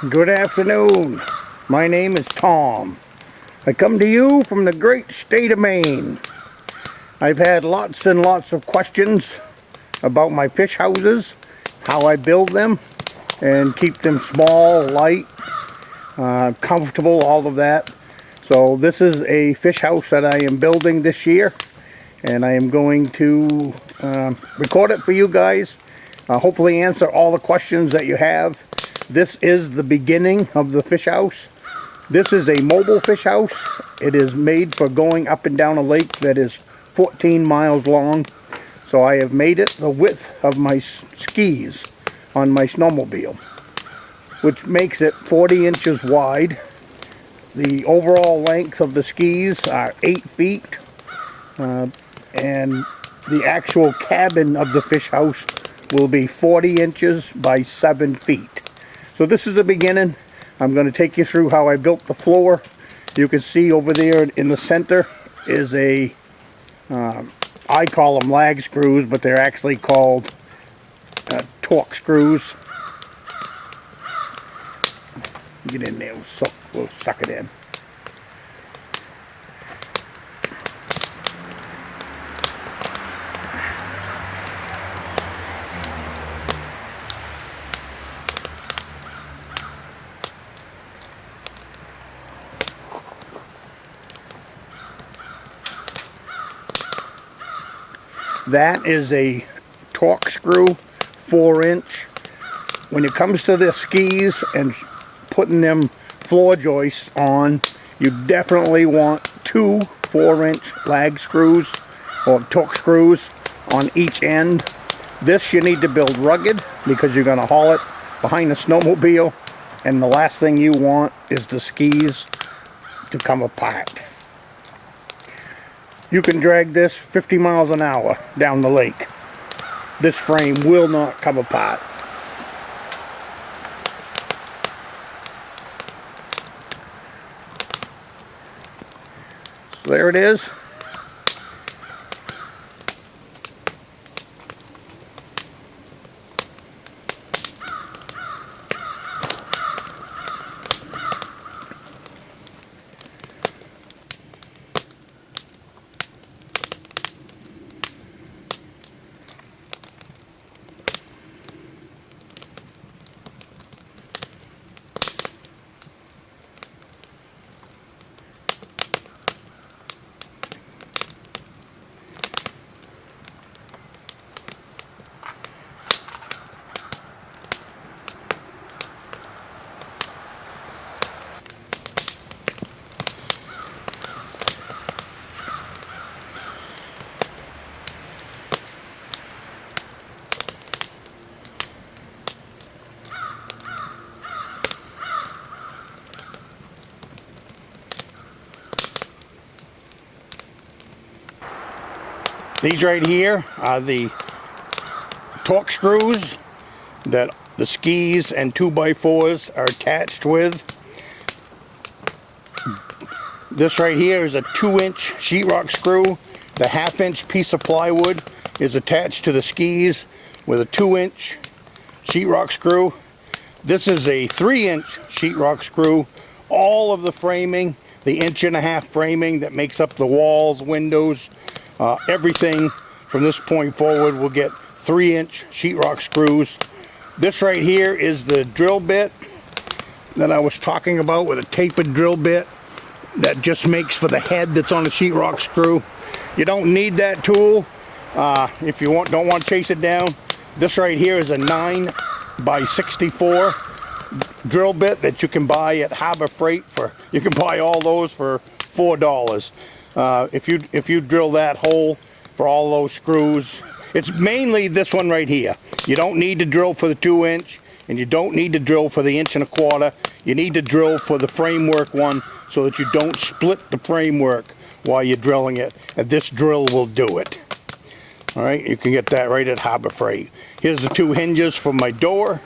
Good afternoon. My name is Tom. I come to you from the great state of Maine. I've had lots and lots of questions about my fish houses, how I build them and keep them small, light, comfortable, all of that. So this is a fish house that I am building this year, and I am going to record it for you guys. Hopefully answer all the questions that you have. This is the beginning of the fish house. This is a mobile fish house. It is made for going up and down a lake that is 14 miles long. So I have made it the width of my skis on my snowmobile, which makes it 40 inches wide. The overall length of the skis are 8 feet. And the actual cabin of the fish house will be 40 inches by 7 feet. So this is the beginning. I'm going to take you through how I built the floor. You can see over there in the center is a, I call them lag screws, but they're actually called torque screws. Get in there, we'll suck it in. That is a torque screw, 4-inch. When it comes to the skis and putting them floor joists on, you definitely want 2 4-inch lag screws or torque screws on each end. This you need to build rugged because you're going to haul it behind the snowmobile, and the last thing you want is the skis to come apart. You can drag this 50 miles an hour down the lake. This frame will not come apart. So there it is. These right here are the torque screws that the skis and 2x4s are attached with. This right here is a 2-inch sheetrock screw. The 1/2-inch piece of plywood is attached to the skis with a 2-inch sheetrock screw. This is a 3-inch sheetrock screw. All of the framing, the 1.5-inch framing that makes up the walls, windows, everything from this point forward will get 3-inch sheetrock screws. This right here is the drill bit that I was talking about, with a tapered drill bit that just makes for the head that's on the sheetrock screw. You don't need that tool if you don't want to chase it down. This right here is a 9x64 drill bit that you can buy at Harbor Freight for. You can buy all those for $4. If you drill that hole for all those screws, it's mainly this one right here. You don't need to drill for the 2-inch, and you don't need to drill for the 1.25 inch. You need to drill for the framework one so that you don't split the framework while you're drilling it, and this drill will do it. Alright, you can get that right at Harbor Freight. Here's the 2 hinges for my door.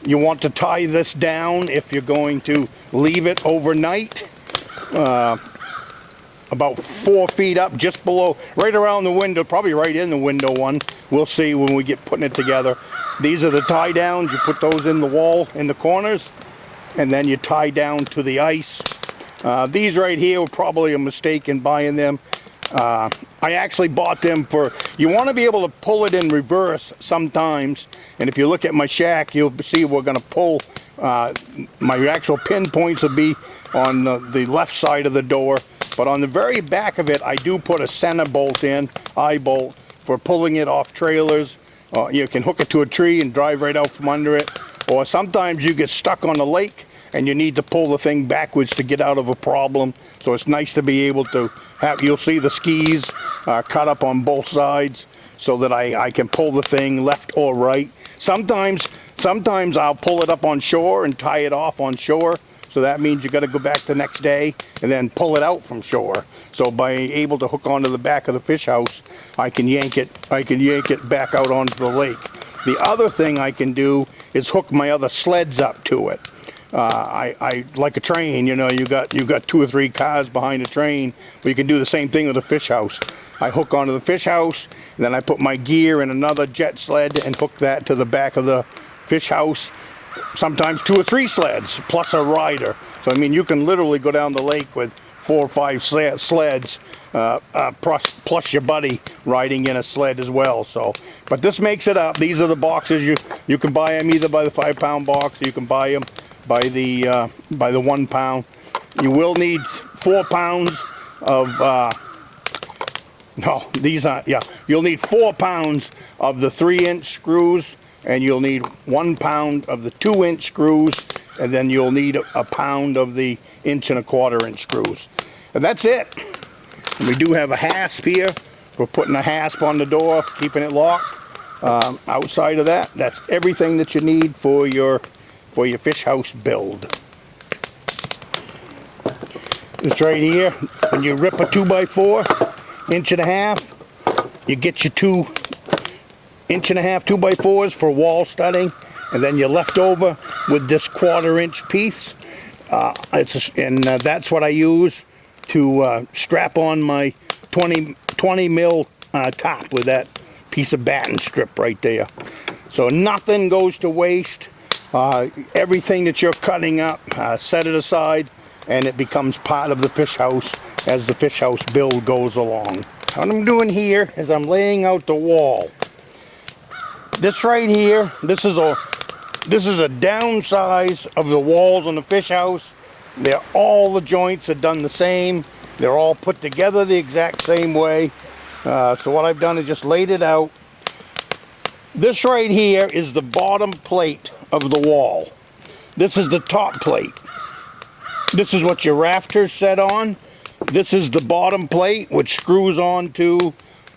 You want to tie this down if you're going to leave it overnight. About 4 feet up, just below, right around the window, probably right in the window one. We'll see when we get putting it together. These are the tie downs. You put those in the wall in the corners. and then you tie down to the ice. These right here were probably a mistake in buying them. I actually bought them for, you want to be able to pull it in reverse sometimes, and if you look at my shack, you'll see we're going to pull, my actual pin points will be on the left side of the door, but on the very back of it I do put a center bolt in, eye bolt, for pulling it off trailers. You can hook it to a tree and drive right out from under it, or sometimes you get stuck on the lake and you need to pull the thing backwards to get out of a problem. So it's nice to be able to have, you'll see the skis cut up on both sides so that I can pull the thing left or right. Sometimes I'll pull it up on shore and tie it off on shore. So that means you got to go back the next day and then pull it out from shore. So by able to hook onto the back of the fish house, I can yank it back out onto the lake. The other thing I can do is hook my other sleds up to it. I like a train, you know, you got 2 or 3 cars behind a train. Well, you can do the same thing with a fish house. I hook onto the fish house, and then I put my gear in another jet sled and hook that to the back of the fish house. Sometimes 2 or 3 sleds plus a rider. So I mean, you can literally go down the lake with 4 or 5 sleds plus your buddy riding in a sled as well. So, but this makes it up. These are the boxes. You can buy them either by the 5-pound box, or you can buy them by the 1 pound. You will need 4 pounds of no, these aren't, yeah, you'll need 4 pounds of the 3-inch screws, and you'll need 1 pound of the 2-inch screws, and then you'll need a pound of the 1 1/4-inch screws. And that's it. And we do have a hasp here. We're putting a hasp on the door, keeping it locked. Outside of that, that's everything that you need for your fish house build. It's right here. When you rip a 2x4, 1.5 inch, you get your 2 1.5 2x4s for wall studding, and then you're left over with this 1/4-inch piece. That's what I use to strap on my 20 mil top with that piece of batten strip right there. So nothing goes to waste. Everything that you're cutting up, set it aside, and it becomes part of the fish house as the fish house build goes along. What I'm doing here is I'm laying out the wall. This right here, this is a downsize of the walls on the fish house. All the joints are done the same. They're all put together the exact same way. So what I've done is just laid it out. This right here is the bottom plate of the wall. This is the top plate. This is what your rafters set on. This is the bottom plate, which screws onto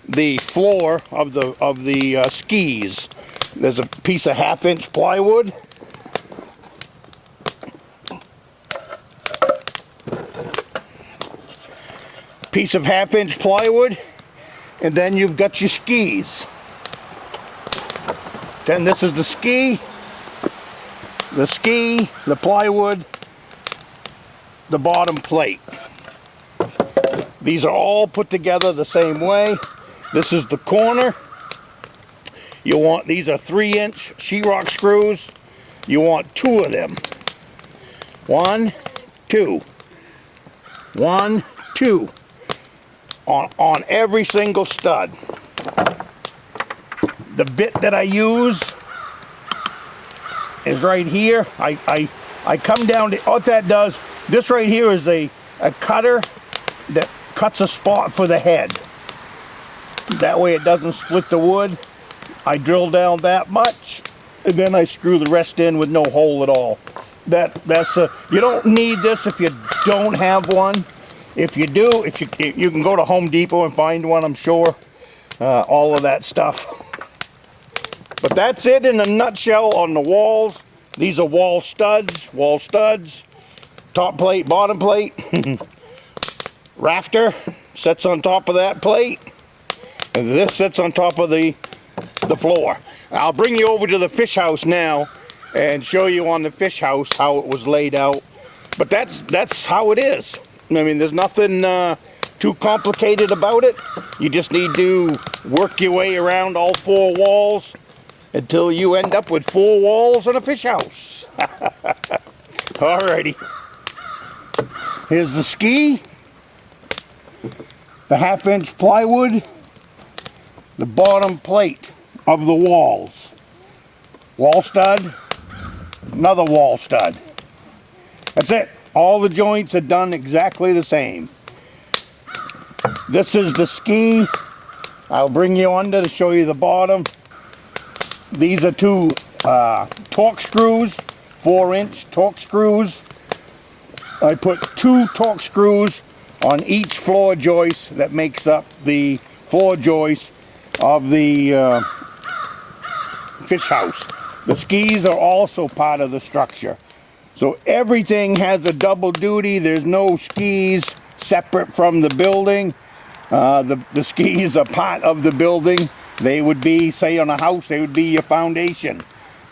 the floor of the skis. There's a piece of 1/2-inch plywood. Piece of 1/2-inch plywood, and then you've got your skis. Then this is the ski, the plywood, the bottom plate. These are all put together the same way. This is the corner. These are 3-inch sheetrock screws. You want 2 of them. 1, 2. 1, 2. On every single stud. The bit that I use is right here. I come down to, what that does, this right here is a cutter that cuts a spot for the head. That way it doesn't split the wood. I drill down that much, and then I screw the rest in with no hole at all. You don't need this if you don't have one. If you do, you can go to Home Depot and find one, I'm sure. All of that stuff. But that's it in a nutshell on the walls. These are wall studs. Top plate, bottom plate. Rafter sits on top of that plate. And this sits on top of the floor. I'll bring you over to the fish house now and show you on the fish house how it was laid out. But that's how it is. I mean, there's nothing too complicated about it. You just need to work your way around all 4 walls until you end up with 4 walls and a fish house. Alrighty. Here's the ski, the 1/2-inch plywood, the bottom plate of the walls, wall stud, another wall stud. That's it. All the joints are done exactly the same. This is the ski. I'll bring you under to show you the bottom. These are 2 torque screws, 4-inch torque screws. I put 2 torque screws on each floor joist that makes up the floor joist of the fish house. The skis are also part of the structure. So everything has a double duty. There's no skis separate from the building. The skis are part of the building. They would be, say on a house, they would be your foundation.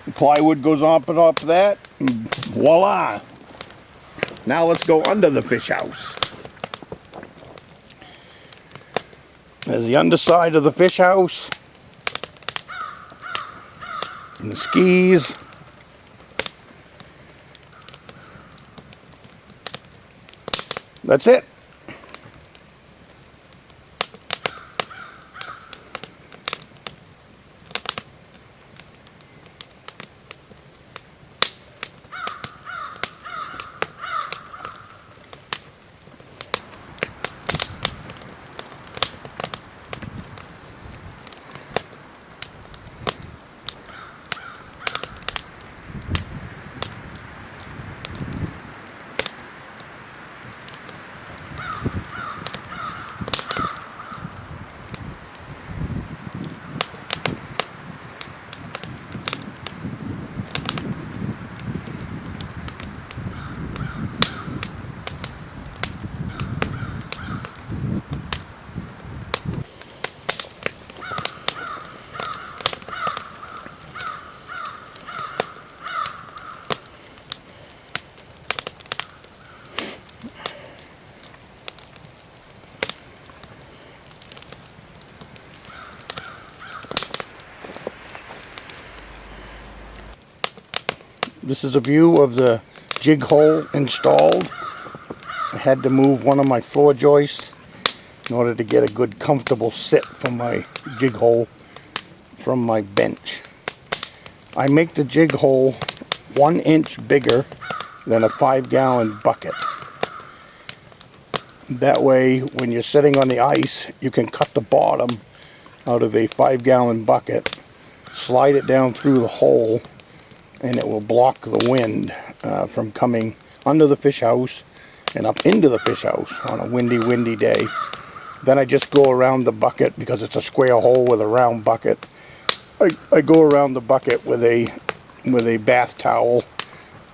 The plywood goes on top of that, and voila. Now let's go under the fish house. There's the underside of the fish house. And the skis. That's it. This is a view of the jig hole installed. I had to move one of my floor joists in order to get a good comfortable sit for my jig hole from my bench. I make the jig hole 1 inch bigger than a 5-gallon bucket. That way when you're sitting on the ice, you can cut the bottom out of a 5-gallon bucket, slide it down through the hole, and it will block the wind from coming under the fish house and up into the fish house on a windy day. Then I just go around the bucket, because it's a square hole with a round bucket. I go around the bucket with a bath towel,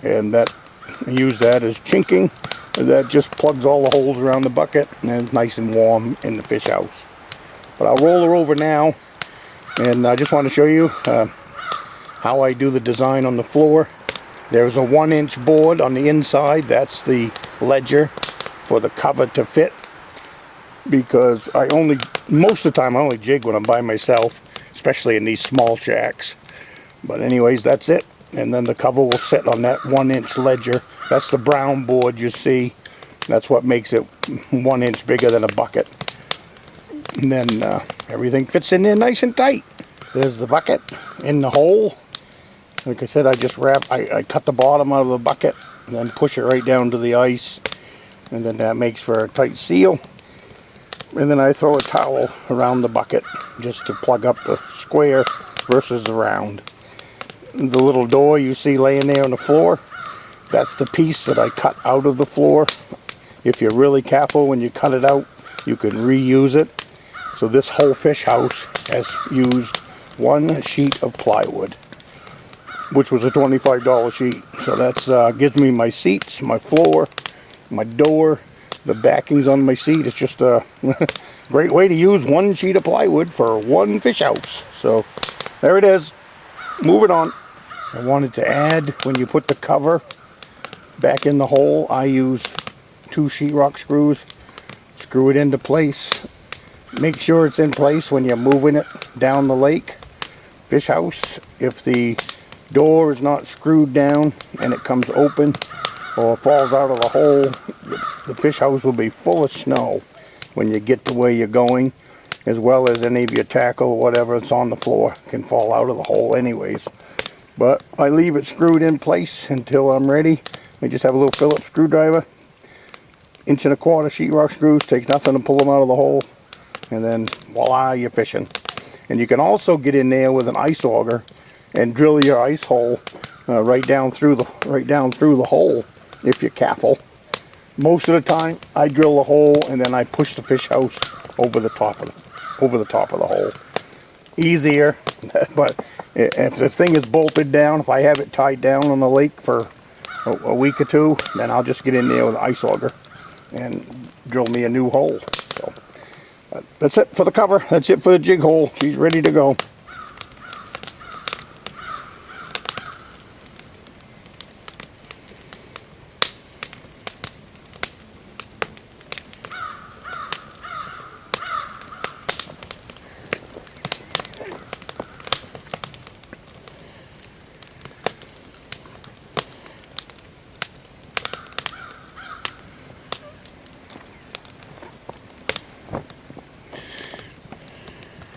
and I use that as chinking. That just plugs all the holes around the bucket, and it's nice and warm in the fish house. But I'll roll her over now, and I just want to show you how I do the design on the floor. There's a 1-inch board on the inside. That's the ledger for the cover to fit, because most of the time I only jig when I'm by myself, especially in these small shacks. But anyways, that's it. And then the cover will sit on that 1-inch ledger. That's the brown board you see. That's what makes it 1 inch bigger than a bucket. And then everything fits in there nice and tight. There's the bucket in the hole. Like I said, I cut the bottom out of the bucket and then push it right down to the ice, and then that makes for a tight seal. And then I throw a towel around the bucket just to plug up the square versus the round. The little door you see laying there on the floor, that's the piece that I cut out of the floor. If you're really careful when you cut it out, you can reuse it. So this whole fish house has used 1 sheet of plywood, which was a $25 sheet. So that's gives me my seats, my floor, my door, the backings on my seat. It's just a great way to use 1 sheet of plywood for 1 fish house. So there it is. Moving on. I wanted to add, when you put the cover back in the hole, I use 2 sheetrock screws. Screw it into place. Make sure it's in place when you're moving it down the lake. Fish house, if the door is not screwed down and it comes open, or falls out of the hole, the fish house will be full of snow when you get to where you're going, as well as any of your tackle or whatever that's on the floor can fall out of the hole anyways. But I leave it screwed in place until I'm ready. I just have a little Phillips screwdriver, 1.25 sheetrock screws, takes nothing to pull them out of the hole, and then voila, you're fishing. And you can also get in there with an ice auger and drill your ice hole right down through the hole if you're careful. Most of the time, I drill the hole and then I push the fish house over the top of the hole. Easier, but if the thing is bolted down, if I have it tied down on the lake for a week or two, then I'll just get in there with an ice auger and drill me a new hole. So that's it for the cover. That's it for the jig hole. She's ready to go.